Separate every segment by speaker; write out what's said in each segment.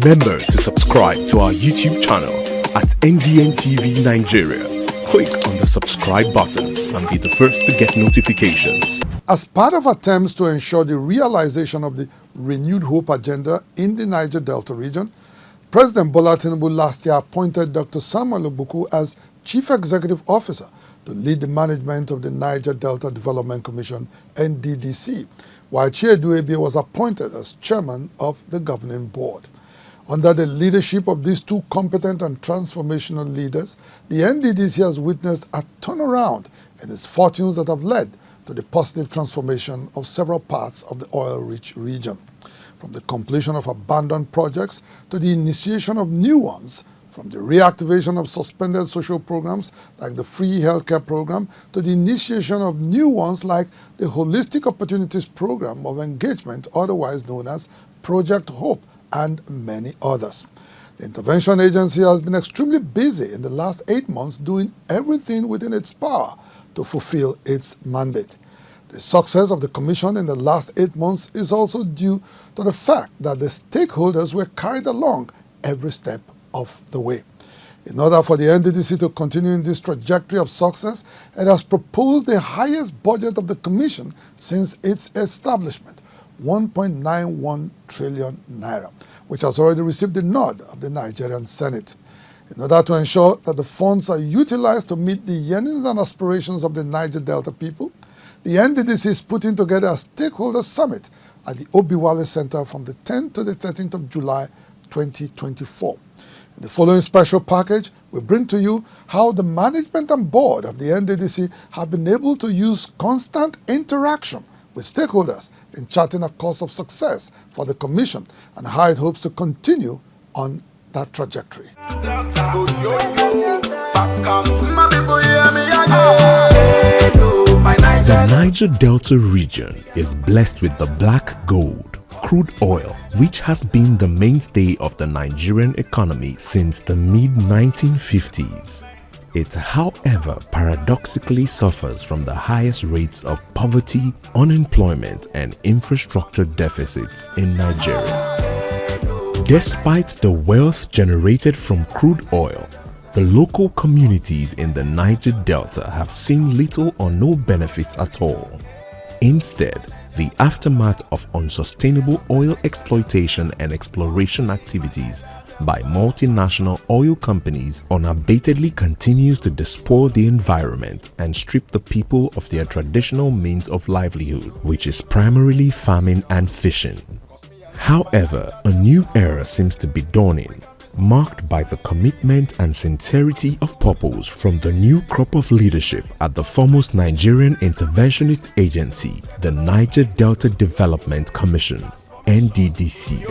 Speaker 1: Remember to subscribe to our YouTube channel at NDN Nigeria. Click on the subscribe button and be the first to get notifications.
Speaker 2: As part of attempts to ensure the realization of the renewed hope agenda in the Niger Delta region, President Bola Tinubu last year appointed Dr. Samuel Ogbuku as Chief Executive Officer to lead the management of the Niger Delta Development Commission, Nddc, while Chiedu Ebie was appointed as Chairman of the Governing Board. Under the leadership of these two competent and transformational leaders, the Nddc has witnessed a turnaround in its fortunes that have led to the positive transformation of several parts of the oil-rich region. From the completion of abandoned projects to the initiation of new ones, from the reactivation of suspended social programs like the free healthcare program to the initiation of new ones like the Holistic Opportunities Program of Engagement, otherwise known as Project Hope, and many others. The intervention agency has been extremely busy in the last 8 months doing everything within its power to fulfill its mandate. The success of the Commission in the last 8 months is also due to the fact that the stakeholders were carried along every step of the way. In order for the Nddc to continue in this trajectory of success, it has proposed the highest budget of the Commission since its establishment, 1.91 trillion naira, which has already received the nod of the Nigerian Senate. In order to ensure that the funds are utilized to meet the yearnings and aspirations of the Niger Delta people, the Nddc is putting together a stakeholder summit at the Obiwale Center from the 10th to the 13th of July 2024. In the following special package, we bring to you how the management and board of the Nddc have been able to use constant interaction with stakeholders in charting a course of success for the Commission and how it hopes to continue on that trajectory.
Speaker 1: The Niger Delta region is blessed with the black gold, crude oil, which has been the mainstay of the Nigerian economy since the mid-1950s. It, however, paradoxically suffers from the highest rates of poverty, unemployment, and infrastructure deficits in Nigeria. Despite the wealth generated from crude oil, the local communities in the Niger Delta have seen little or no benefits at all. Instead, the aftermath of unsustainable oil exploitation and exploration activities by multinational oil companies unabatedly continues to despoil the environment and strip the people of their traditional means of livelihood, which is primarily farming and fishing. However, a new era seems to be dawning, marked by the commitment and sincerity of purpose from the new crop of leadership at the foremost Nigerian interventionist agency, the Niger Delta Development Commission, Nddc.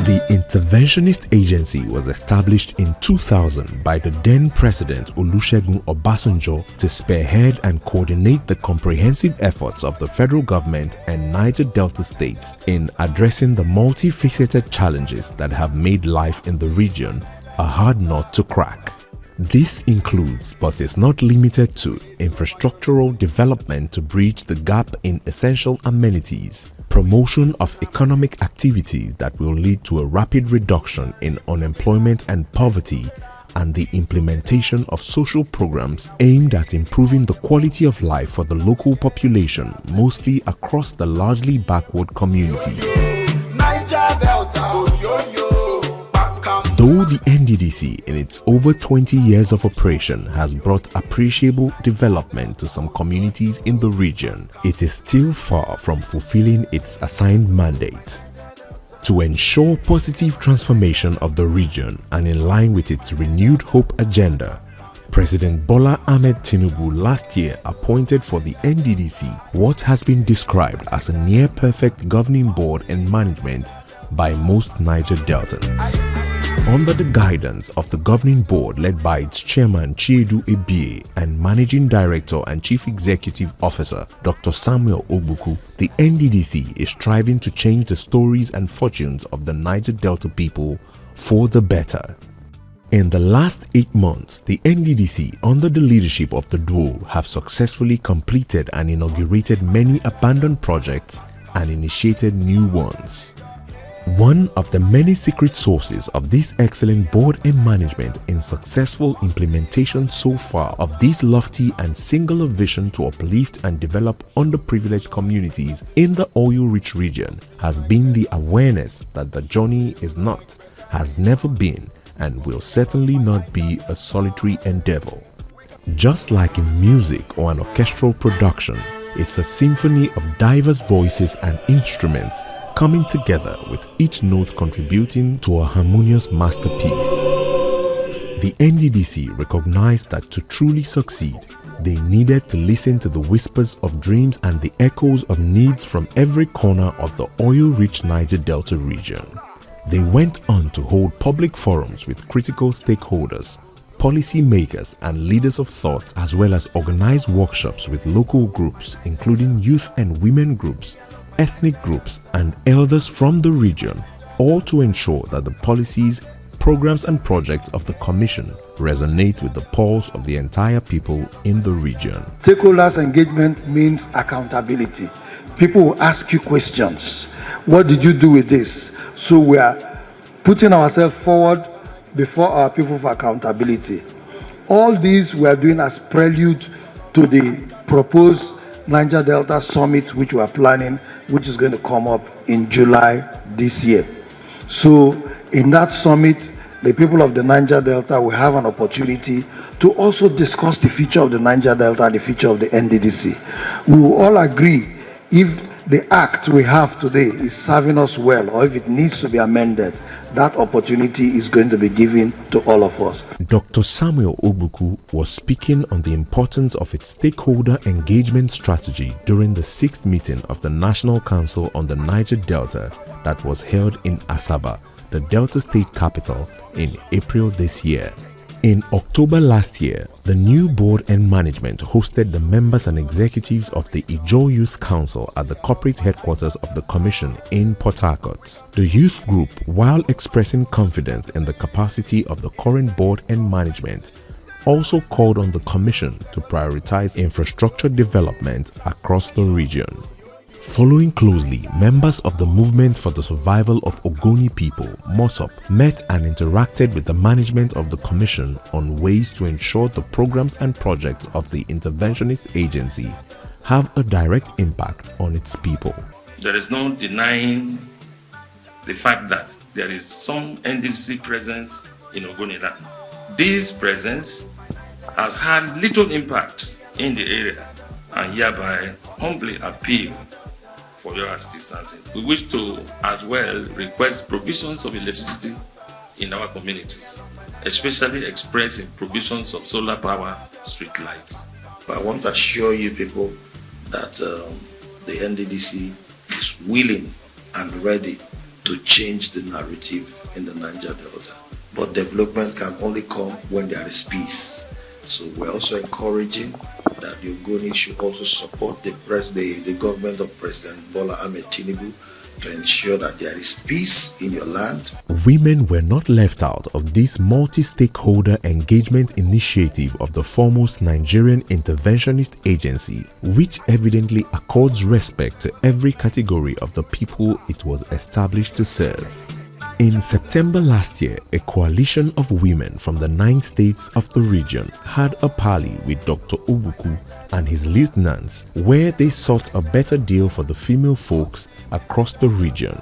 Speaker 1: The interventionist agency was established in 2000 by the then President Olusegun Obasanjo to spearhead and coordinate the comprehensive efforts of the federal government and Niger Delta states in addressing the multifaceted challenges that have made life in the region a hard nut to crack. This includes, but is not limited to, infrastructural development to bridge the gap in essential amenities, promotion of economic activities that will lead to a rapid reduction in unemployment and poverty, and the implementation of social programs aimed at improving the quality of life for the local population, mostly across the largely backward communities. Though the Nddc in its over 20 years of operation has brought appreciable development to some communities in the region, it is still far from fulfilling its assigned mandate. To ensure positive transformation of the region and in line with its renewed hope agenda, President Bola Ahmed Tinubu last year appointed for the Nddc what has been described as a near-perfect governing board and management by most Niger Deltans. Under the guidance of the governing board led by its chairman Chiedu Ebie and managing director and chief executive officer Dr. Samuel Ogbuku, the Nddc is striving to change the stories and fortunes of the Niger Delta people for the better. In the last 8 months, the Nddc, under the leadership of the duo, have successfully completed and inaugurated many abandoned projects and initiated new ones. One of the many secret sources of this excellent board and management in successful implementation so far of this lofty and singular vision to uplift and develop underprivileged communities in the oil-rich region has been the awareness that the journey is not, has never been, and will certainly not be a solitary endeavor. Just like in music or an orchestral production, it's a symphony of diverse voices and instruments coming together with each note contributing to a harmonious masterpiece. The Nddc recognized that to truly succeed, they needed to listen to the whispers of dreams and the echoes of needs from every corner of the oil-rich Niger Delta region. They went on to hold public forums with critical stakeholders, policy makers and leaders of thought, as well as organize workshops with local groups including youth and women groups, ethnic groups and elders from the region, all to ensure that the policies, programs and projects of the Commission resonate with the pulse of the entire people in the region.
Speaker 3: Stakeholders engagement means accountability. People will ask you questions. What did you do with this? So we are putting ourselves forward before our people for accountability. All these we are doing as prelude to the proposed Niger Delta Summit, which we are planning, which is going to come up in July this year. So in that summit, the people of the Niger Delta will have an opportunity to also discuss the future of the Niger Delta and the future of the Nddc. We will all agree if the act we have today is serving us well, or if it needs to be amended, that opportunity is going to be given to all of us.
Speaker 1: Dr. Samuel Ogbuku was speaking on the importance of its stakeholder engagement strategy during the 6th meeting of the National Council on the Niger Delta that was held in Asaba, the Delta State capital, in April this year. In October last year, the new board and management hosted the members and executives of the Ijaw Youth Council at the corporate headquarters of the Commission in Port Harcourt. The youth group, while expressing confidence in the capacity of the current board and management, also called on the Commission to prioritize infrastructure development across the region. Following closely, members of the Movement for the Survival of Ogoni People, MOSOP, met and interacted with the management of the Commission on ways to ensure the programs and projects of the interventionist agency have a direct impact on its people.
Speaker 4: There is no denying the fact that there is some Nddc presence in Ogoni land. This presence has had little impact in the area and hereby humbly appeal for your assistance. We wish to as well request provisions of electricity in our communities, especially expressing provisions of solar power street lights.
Speaker 5: I want to assure you people that the Nddc is willing and ready to change the narrative in the Niger Delta. But development can only come when there is peace. So we're also encouraging that the Ogoni should also support the government of President Bola Ahmed Tinubu to ensure that there is peace in your land.
Speaker 1: Women were not left out of this multi-stakeholder engagement initiative of the foremost Nigerian interventionist agency, which evidently accords respect to every category of the people it was established to serve. In September last year, a coalition of women from the 9 states of the region had a parley with Dr. Ogbuku and his lieutenants, where they sought a better deal for the female folks across the region.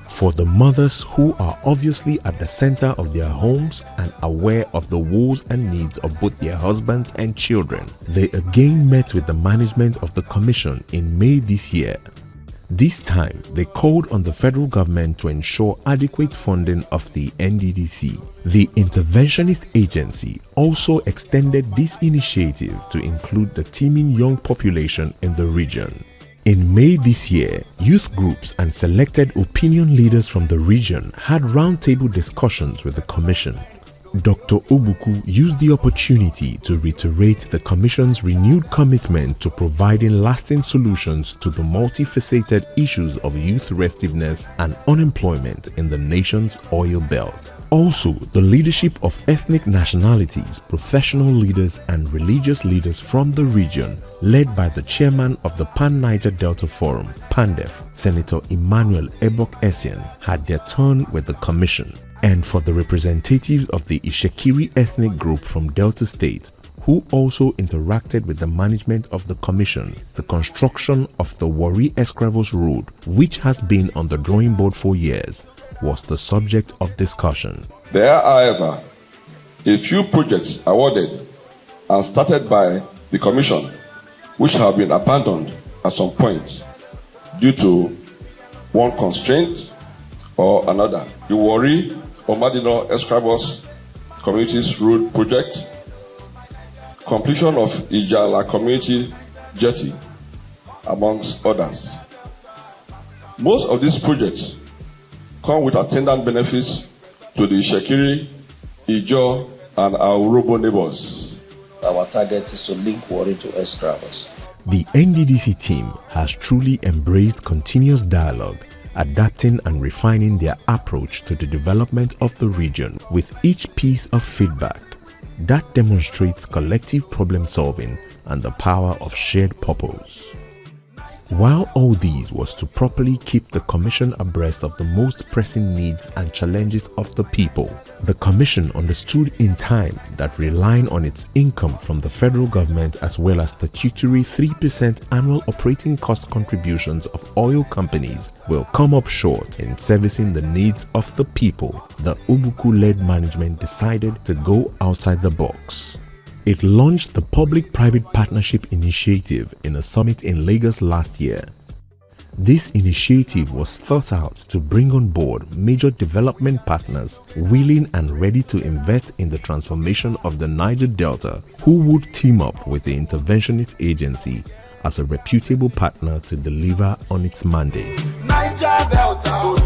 Speaker 1: For the mothers who are obviously at the center of their homes and aware of the woes and needs of both their husbands and children, they again met with the management of the Commission in May this year. This time, they called on the federal government to ensure adequate funding of the Nddc. The interventionist agency also extended this initiative to include the teeming young population in the region. In May this year, youth groups and selected opinion leaders from the region had roundtable discussions with the Commission. Dr. Ogbuku used the opportunity to reiterate the Commission's renewed commitment to providing lasting solutions to the multifaceted issues of youth restiveness and unemployment in the nation's oil belt. Also, the leadership of ethnic nationalities, professional leaders and religious leaders from the region, led by the chairman of the Pan-Niger Delta Forum, PANDEF, Senator Emmanuel Ebok Essien, had their turn with the Commission. And for the representatives of the Ishekiri ethnic group from Delta State, who also interacted with the management of the Commission, the construction of the Warri-Escravos Road, which has been on the drawing board for years, was the subject of discussion.
Speaker 6: There are, however, a few projects awarded and started by the Commission which have been abandoned at some point due to one constraint or another. The Warri-Escravos Communities Road Project, completion of Ijala Community Jetty, amongst others. Most of these projects come with attendant benefits to the Shekiri, Ijo, and our Urobo neighbors.
Speaker 5: Our target is to link Warri to Escravos.
Speaker 1: The NDDC team has truly embraced continuous dialogue, adapting and refining their approach to the development of the region with each piece of feedback that demonstrates collective problem solving and the power of shared purpose. While all these was to properly keep the Commission abreast of the most pressing needs and challenges of the people, the Commission understood in time that relying on its income from the federal government as well as statutory 3% annual operating cost contributions of oil companies will come up short in servicing the needs of the people. The Ogbuku-led management decided to go outside the box. It launched the Public-Private Partnership Initiative in a summit in Lagos last year. This initiative was thought out to bring on board major development partners willing and ready to invest in the transformation of the Niger Delta, who would team up with the interventionist agency as a reputable partner to deliver on its mandate.
Speaker 7: Niger Delta,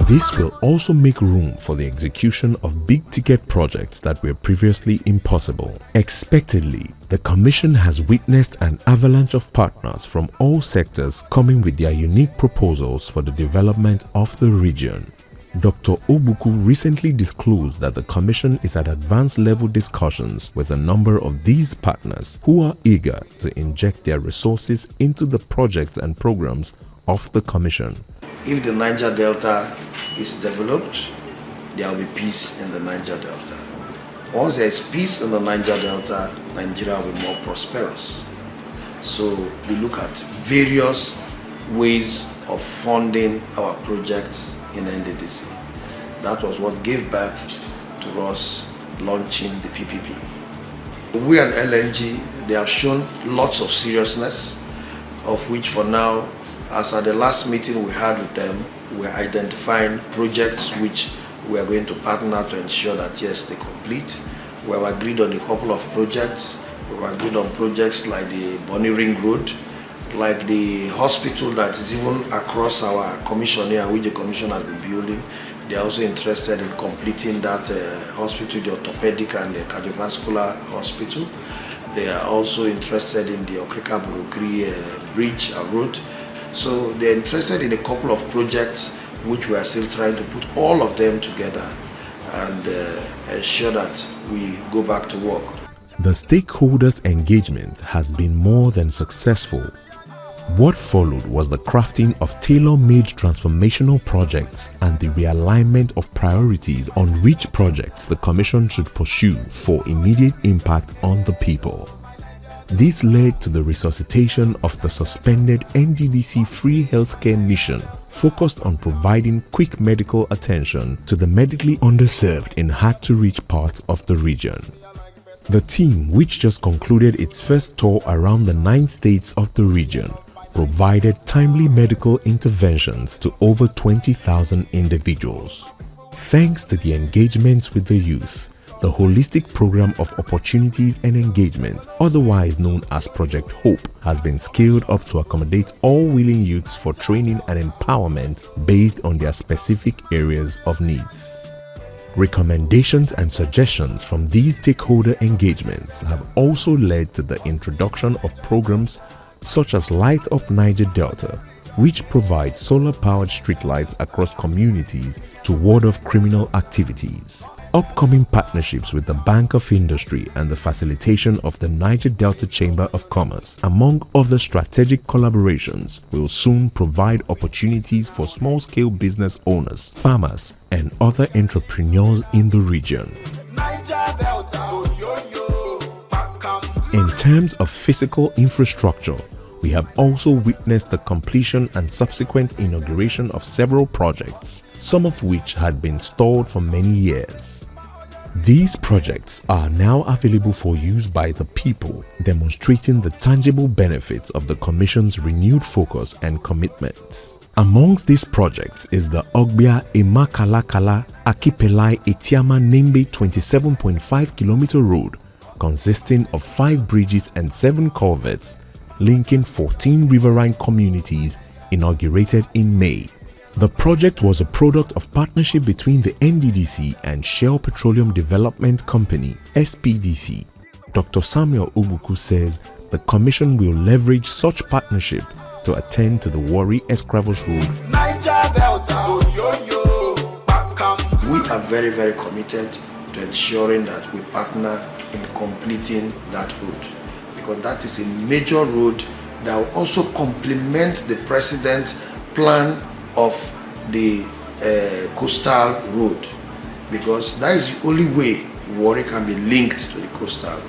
Speaker 1: This will also make room for the execution of big-ticket projects that were previously impossible. Expectedly, the Commission has witnessed an avalanche of partners from all sectors coming with their unique proposals for the development of the region. Dr. Ogbuku recently disclosed that the Commission is at advanced level discussions with a number of these partners who are eager to inject their resources into the projects and programs of the Commission.
Speaker 5: If the Niger Delta is developed, there will be peace in the Niger Delta. Once there is peace in the Niger Delta, Nigeria will be more prosperous. So we look at various ways of funding our projects in Nddc. That was what gave birth to us launching the PPP. We and LNG, they have shown lots of seriousness, of which for now, as at the last meeting we had with them, we are identifying projects which we are going to partner to ensure that yes, they complete. We have agreed on a couple of projects. We have agreed on projects like the Bonny Ring Road, like the hospital that is even across our commission here, which the commission has been building. They are also interested in completing that hospital, the orthopedic and the cardiovascular hospital. They are also interested in the Okrika-Burukri bridge and road. So they're interested in a couple of projects which we are still trying to put all of them together and ensure that we go back to work.
Speaker 1: The stakeholders' engagement has been more than successful. What followed was the crafting of tailor-made transformational projects and the realignment of priorities on which projects the Commission should pursue for immediate impact on the people. This led to the resuscitation of the suspended NDDC free healthcare mission focused on providing quick medical attention to the medically underserved in hard-to-reach parts of the region. The team, which just concluded its first tour around the 9 states of the region, provided timely medical interventions to over 20,000 individuals. Thanks to the engagements with the youth, the holistic program of opportunities and engagement, otherwise known as Project Hope, has been scaled up to accommodate all willing youths for training and empowerment based on their specific areas of needs. Recommendations and suggestions from these stakeholder engagements have also led to the introduction of programs such as Light Up Niger Delta, which provides solar-powered streetlights across communities to ward off criminal activities. Upcoming partnerships with the Bank of Industry and the facilitation of the Niger Delta Chamber of Commerce, among other strategic collaborations, will soon provide opportunities for small-scale business owners, farmers, and other entrepreneurs in the region. In terms of physical infrastructure, we have also witnessed the completion and subsequent inauguration of several projects, some of which had been stalled for many years. These projects are now available for use by the people, demonstrating the tangible benefits of the Commission's renewed focus and commitment. Amongst these projects is the Ogbia Emakalakala Akipelai Etiama Nembe 27.5 km road, consisting of 5 bridges and 7 culverts, linking 14 riverine communities, inaugurated in May. The project was a product of partnership between the Nddc and Shell Petroleum Development Company (SPDC). Dr. Samuel Ogbuku says the Commission will leverage such partnership to attend to the Warri Escravos Road.
Speaker 5: We are very, very committed to ensuring that we partner in completing that road, because that is a major road that will also complement the President's plan of the coastal road, because that is the only way Warri can be linked to the coastal road.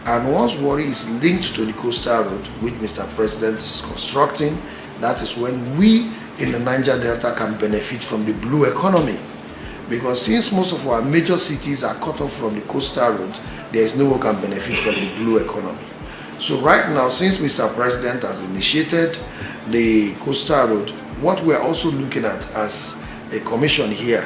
Speaker 5: And once Warri is linked to the coastal road, which Mr. President is constructing, that is when we in the Niger Delta can benefit from the blue economy. Because since most of our major cities are cut off from the coastal road, there is no one can benefit from the blue economy. So right now, since Mr. President has initiated the coastal road, what we are also looking at as a commission here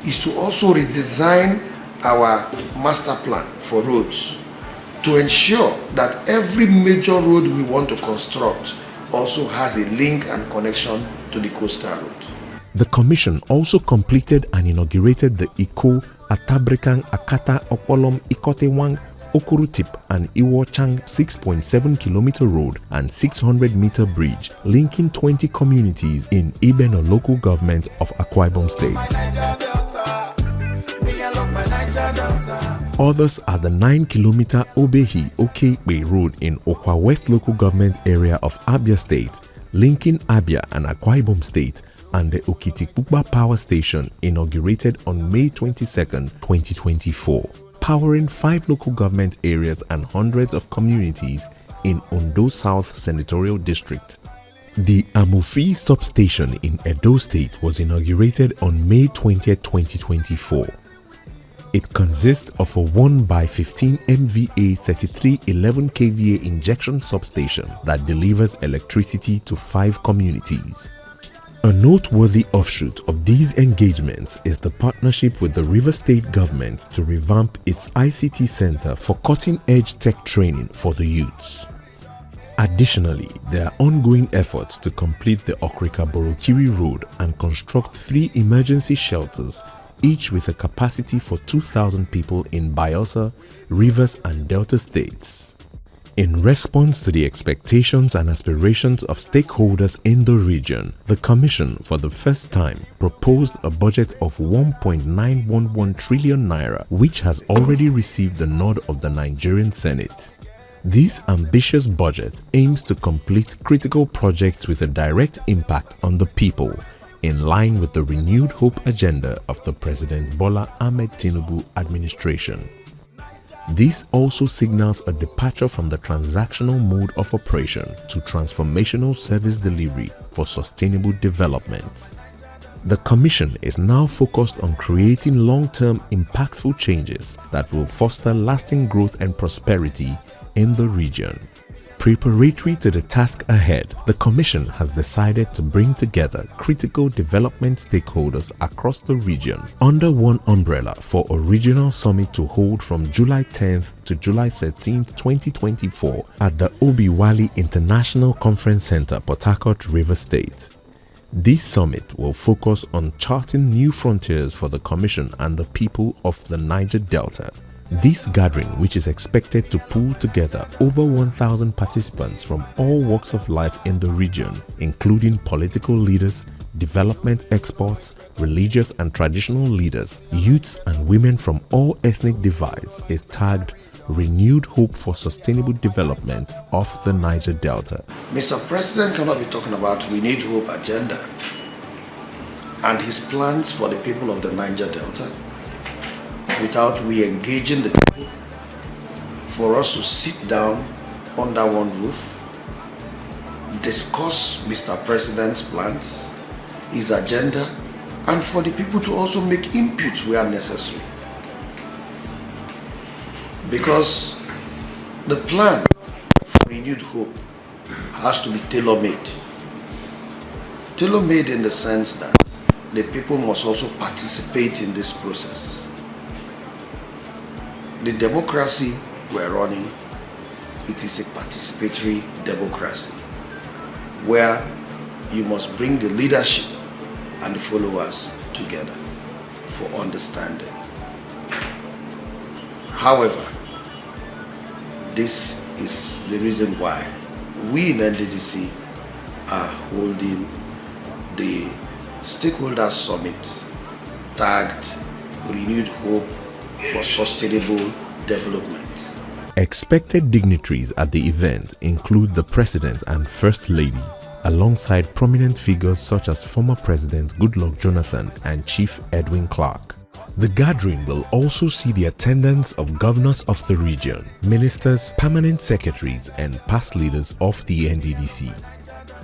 Speaker 5: is to also redesign our master plan for roads to ensure that every major road we want to construct also has a link and connection to the coastal road.
Speaker 1: The Commission also completed and inaugurated the Iko, Atabrikan, Akata, Opolom, Ikotewang, Okurutip and Iwochang 6.7 km road and 600-meter bridge linking 20 communities in Ibeno local government of Akwa Ibom State. Others are the 9-kilometer Obehi Okekpe road in Okwa West local government area of Abia State, linking Abia and Akwa Ibom State, and the Okitikpupa Power Station, inaugurated on May 22, 2024, powering 5 local government areas and hundreds of communities in Ondo South Senatorial District. The Amufi substation in Edo State was inaugurated on May 20, 2024. It consists of a 1x15 MVA 3311 kVA injection substation that delivers electricity to 5 communities. A noteworthy offshoot of these engagements is the partnership with the River State government to revamp its ICT center for cutting-edge tech training for the youths. Additionally, there are ongoing efforts to complete the Okrika-Borokiri Road and construct 3 emergency shelters, each with a capacity for 2,000 people in Bayelsa, Rivers and Delta states. In response to the expectations and aspirations of stakeholders in the region, the Commission for the first time proposed a budget of 1.911 trillion naira, which has already received the nod of the Nigerian Senate. This ambitious budget aims to complete critical projects with a direct impact on the people, in line with the renewed hope agenda of the President Bola Ahmed Tinubu administration. This also signals a departure from the transactional mode of operation to transformational service delivery for sustainable development. The Commission is now focused on creating long-term impactful changes that will foster lasting growth and prosperity in the region. Preparatory to the task ahead, the Commission has decided to bring together critical development stakeholders across the region under one umbrella for a regional summit to hold from July 10th to July 13th, 2024 at the Obiwali International Conference Center, Port Harcourt, River State. This summit will focus on charting new frontiers for the Commission and the people of the Niger Delta. This gathering, which is expected to pull together over 1,000 participants from all walks of life in the region, including political leaders, development experts, religious and traditional leaders, youths and women from all ethnic divides, is tagged Renewed Hope for Sustainable Development of the Niger Delta.
Speaker 5: Mr. President cannot be talking about Renewed Hope agenda and his plans for the people of the Niger Delta without we engaging the people for us to sit down under one roof, discuss Mr. President's plans, his agenda, and for the people to also make inputs where necessary. Because the plan for Renewed Hope has to be tailor-made. Tailor-made in the sense that the people must also participate in this process. The democracy we're running, it is a participatory democracy where you must bring the leadership and the followers together for understanding. However, this is the reason why we in Nddc are holding the Stakeholders Summit tagged Renewed Hope for Sustainable Development.
Speaker 1: Expected dignitaries at the event include the President and First Lady, alongside prominent figures such as former President Goodluck Jonathan and Chief Edwin Clark. The gathering will also see the attendance of governors of the region, ministers, permanent secretaries, and past leaders of the Nddc.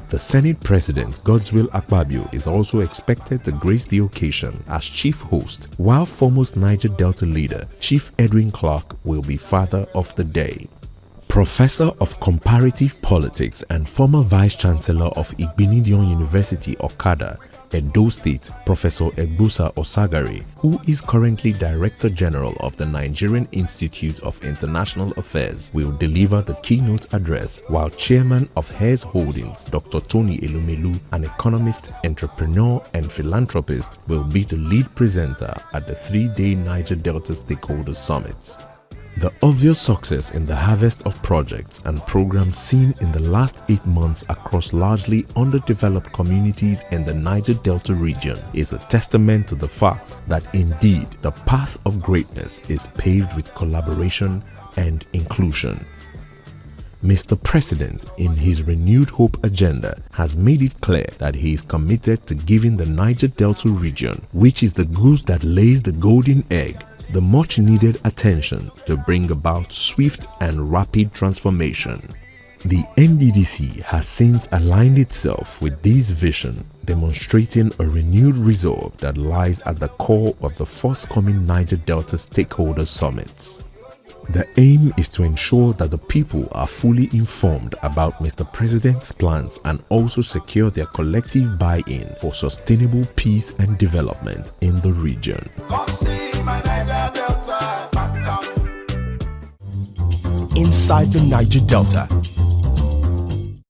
Speaker 1: The Senate President Godswill Akpabio is also expected to grace the occasion as chief host, while foremost Niger Delta leader Chief Edwin Clark will be father of the day. Professor of Comparative Politics and former Vice Chancellor of Igbinidion University, Okada, Edo State, Professor Egbusa Osagari, who is currently Director General of the Nigerian Institute of International Affairs, will deliver the keynote address, while Chairman of Hares Holdings, Dr. Tony Elumelu, an economist, entrepreneur, and philanthropist, will be the lead presenter at the 3-day Niger Delta Stakeholders Summit. The obvious success in the harvest of projects and programs seen in the last 8 months across largely underdeveloped communities in the Niger Delta region is a testament to the fact that indeed the path of greatness is paved with collaboration and inclusion. Mr. President, in his Renewed Hope agenda, has made it clear that he is committed to giving the Niger Delta region, which is the goose that lays the golden egg, the much needed attention to bring about swift and rapid transformation. The Nddc has since aligned itself with this vision, demonstrating a renewed resolve that lies at the core of the forthcoming Niger Delta Stakeholders Summits. The aim is to ensure that the people are fully informed about Mr. President's plans and also secure their collective buy-in for sustainable peace and development in the region.
Speaker 7: Inside the Niger Delta,